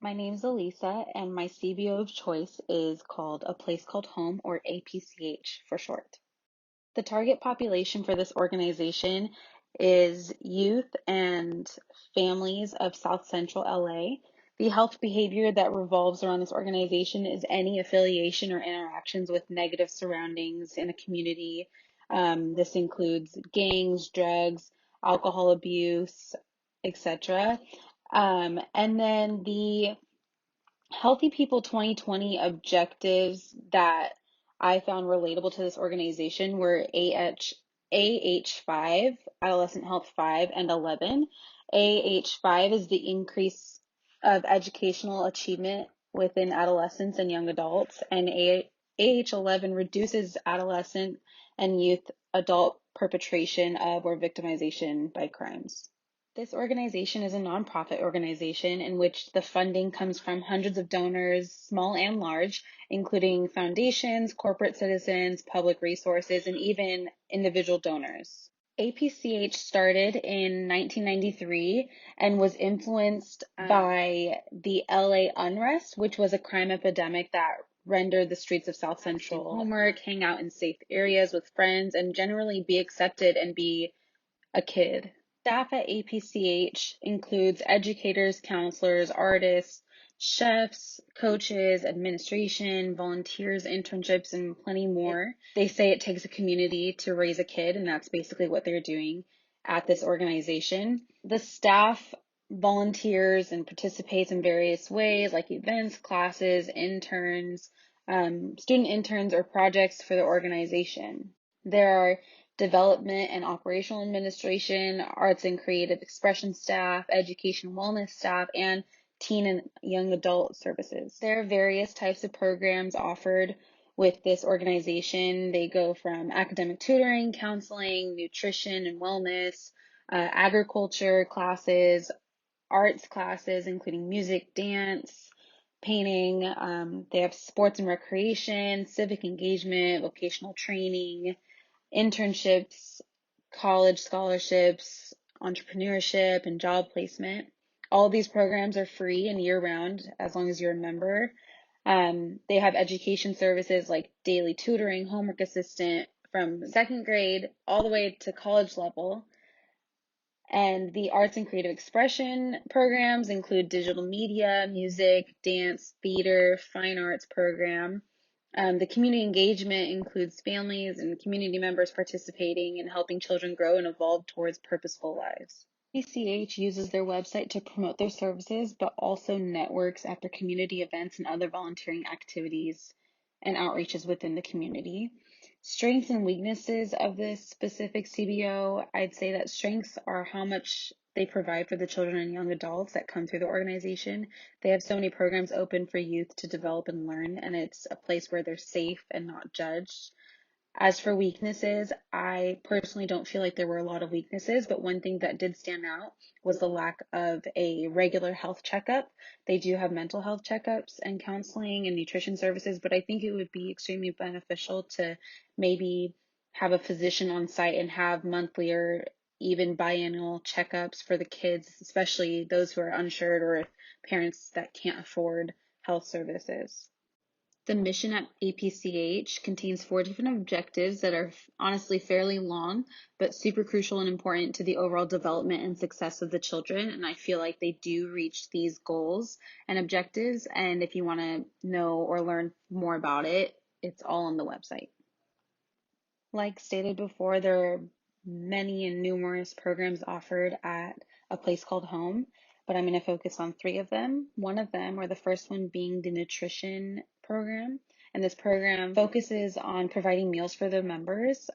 My name's Elisa, and my CBO of choice is called A Place Called Home, or APCH for short. The target population for this organization is youth and families of South Central LA. The health behavior that revolves around this organization is any affiliation or interactions with negative surroundings in a community. This includes gangs, drugs, alcohol abuse, etc. And then the Healthy People 2020 objectives that I found relatable to this organization were AH5, Adolescent Health 5, and 11. AH5 is the increase of educational achievement within adolescents and young adults, and AH11 reduces adolescent and youth adult perpetration of or victimization by crimes. This organization is a nonprofit organization in which the funding comes from hundreds of donors, small and large, including foundations, corporate citizens, public resources, and even individual donors. APCH started in 1993 and was influenced by the LA unrest, which was a crime epidemic that rendered the streets of South Central homework, hang out in safe areas with friends, and generally be accepted and be a kid. Staff at APCH includes educators, counselors, artists, chefs, coaches, administration, volunteers, internships, and plenty more. They say it takes a community to raise a kid, and that's basically what they're doing at this organization. The staff volunteers and participates in various ways like events, classes, interns, student interns, or projects for the organization. There are development and operational administration, arts and creative expression staff, education wellness staff, and teen and young adult services. There are various types of programs offered with this organization. They go from academic tutoring, counseling, nutrition and wellness, agriculture classes, arts classes, including music, dance, painting. They have sports and recreation, civic engagement, vocational training, internships, college scholarships, entrepreneurship, and job placement. All of these programs are free and year-round as long as you're a member. They have education services like daily tutoring, homework assistant from second grade all the way to college level. And the arts and creative expression programs include digital media, music, dance, theater, fine arts program. The community engagement includes families and community members participating and helping children grow and evolve towards purposeful lives. PCH uses their website to promote their services, but also networks after community events and other volunteering activities and outreaches within the community. Strengths and weaknesses of this specific CBO, I'd say that strengths are how much they provide for the children and young adults that come through the organization. They have so many programs open for youth to develop and learn, and it's a place where they're safe and not judged. As for weaknesses, I personally don't feel like there were a lot of weaknesses, but one thing that did stand out was the lack of a regular health checkup. They do have mental health checkups and counseling and nutrition services, but I think it would be extremely beneficial to maybe have a physician on site and have monthly or even biannual checkups for the kids, especially those who are uninsured or parents that can't afford health services. The mission at APCH contains 4 different objectives that are honestly fairly long, but super crucial and important to the overall development and success of the children. And I feel like they do reach these goals and objectives. And if you want to know or learn more about it, it's all on the website. Like stated before, there are many and numerous programs offered at A Place Called Home, but I'm going to focus on 3 of them. One of them, or the first one, being the nutrition program. And this program focuses on providing meals for their members.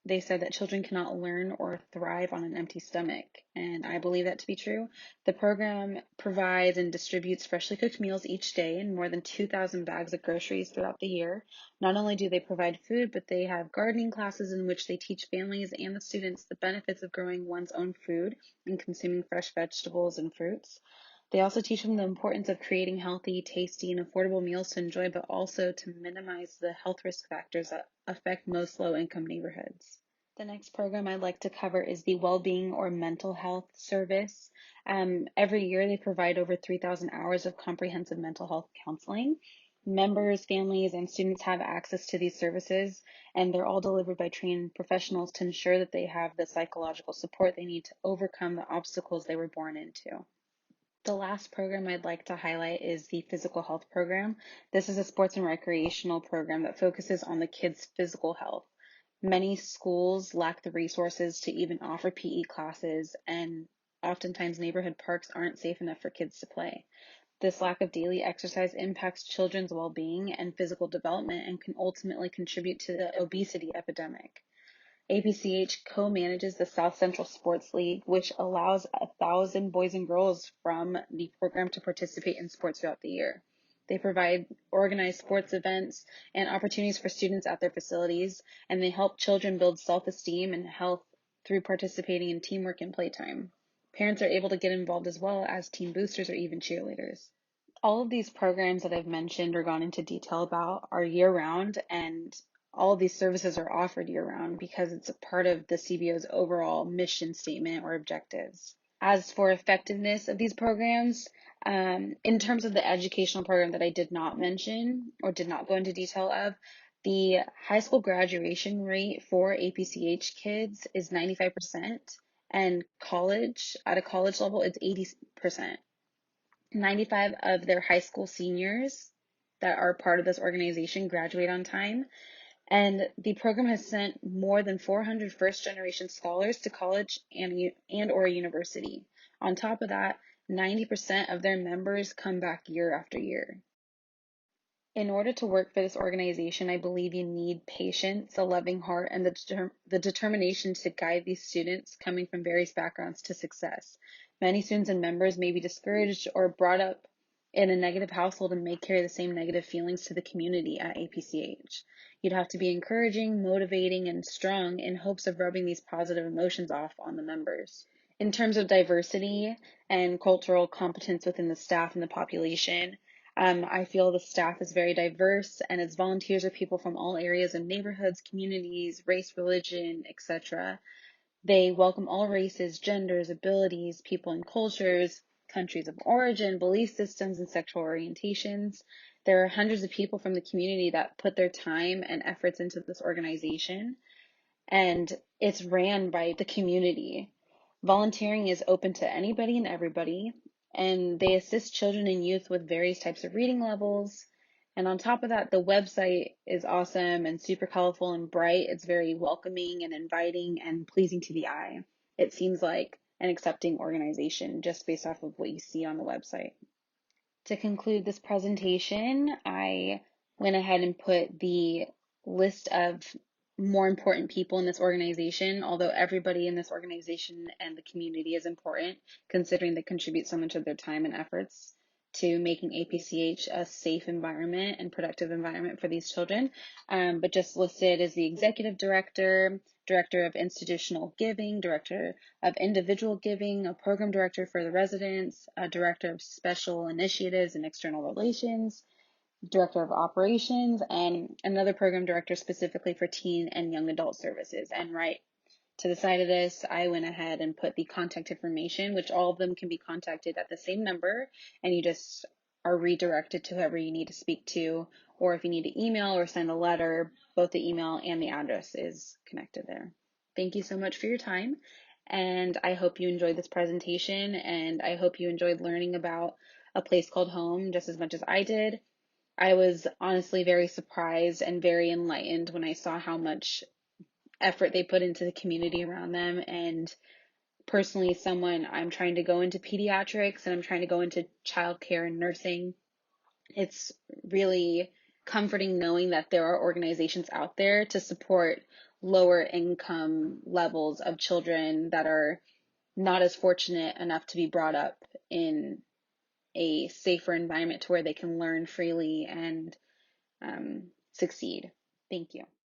They said that children cannot learn or thrive on an empty stomach, and I believe that to be true. The program provides and distributes freshly cooked meals each day and more than 2,000 bags of groceries throughout the year. Not only do they provide food, but they have gardening classes in which they teach families and the students the benefits of growing one's own food and consuming fresh vegetables and fruits. They also teach them the importance of creating healthy, tasty, and affordable meals to enjoy, but also to minimize the health risk factors that affect most low-income neighborhoods. The next program I'd like to cover is the Wellbeing or Mental Health Service. Every year, they provide over 3,000 hours of comprehensive mental health counseling. Members, families, and students have access to these services, and they're all delivered by trained professionals to ensure that they have the psychological support they need to overcome the obstacles they were born into. The last program I'd like to highlight is the physical health program. This is a sports and recreational program that focuses on the kids' physical health. Many schools lack the resources to even offer PE classes, and oftentimes neighborhood parks aren't safe enough for kids to play. This lack of daily exercise impacts children's well-being and physical development and can ultimately contribute to the obesity epidemic. APCH co-manages the South Central Sports League, which allows 1,000 boys and girls from the program to participate in sports throughout the year. They provide organized sports events and opportunities for students at their facilities, and they help children build self-esteem and health through participating in teamwork and playtime. Parents are able to get involved as well as team boosters or even cheerleaders. All of these programs that I've mentioned or gone into detail about are year-round, and all of these services are offered year-round because it's a part of the CBO's overall mission statement or objectives. As for effectiveness of these programs, in terms of the educational program that I did not mention or did not go into detail of, the high school graduation rate for APCH kids is 95%, and at a college level, it's 80%. 95 of their high school seniors that are part of this organization graduate on time. And the program has sent more than 400 first-generation scholars to college and or university. On top of that, 90% of their members come back year after year. In order to work for this organization, I believe you need patience, a loving heart, and the determination to guide these students coming from various backgrounds to success. Many students and members may be discouraged or brought up in a negative household and may carry the same negative feelings to the community at APCH. You'd have to be encouraging, motivating, and strong in hopes of rubbing these positive emotions off on the members. In terms of diversity and cultural competence within the staff and the population, I feel the staff is very diverse, and its volunteers are people from all areas of neighborhoods, communities, race, religion, etc. They welcome all races, genders, abilities, people and cultures, countries of origin, belief systems, and sexual orientations. There are hundreds of people from the community that put their time and efforts into this organization, and it's ran by the community. Volunteering is open to anybody and everybody, and they assist children and youth with various types of reading levels. And on top of that, the website is awesome and super colorful and bright. It's very welcoming and inviting and pleasing to the eye. It seems like an accepting organization just based off of what you see on the website. To conclude this presentation, I went ahead and put the list of more important people in this organization, although everybody in this organization and the community is important, considering they contribute so much of their time and efforts to making APCH a safe environment and productive environment for these children. But just listed as the executive director, director of institutional giving, director of individual giving, a program director for the residents, a director of special initiatives and external relations, director of operations, and another program director specifically for teen and young adult services. And right to the side of this, I went ahead and put the contact information, which all of them can be contacted at the same number, and you just are redirected to whoever you need to speak to, or if you need to email or send a letter, both the email and the address is connected there. Thank you so much for your time, and I hope you enjoyed this presentation, and I hope you enjoyed learning about a place called home just as much as I did. I was honestly very surprised and very enlightened when I saw how much effort they put into the community around them. And personally, I'm trying to go into pediatrics and I'm trying to go into childcare and nursing. It's really comforting knowing that there are organizations out there to support lower income levels of children that are not as fortunate enough to be brought up in a safer environment to where they can learn freely and succeed. Thank you.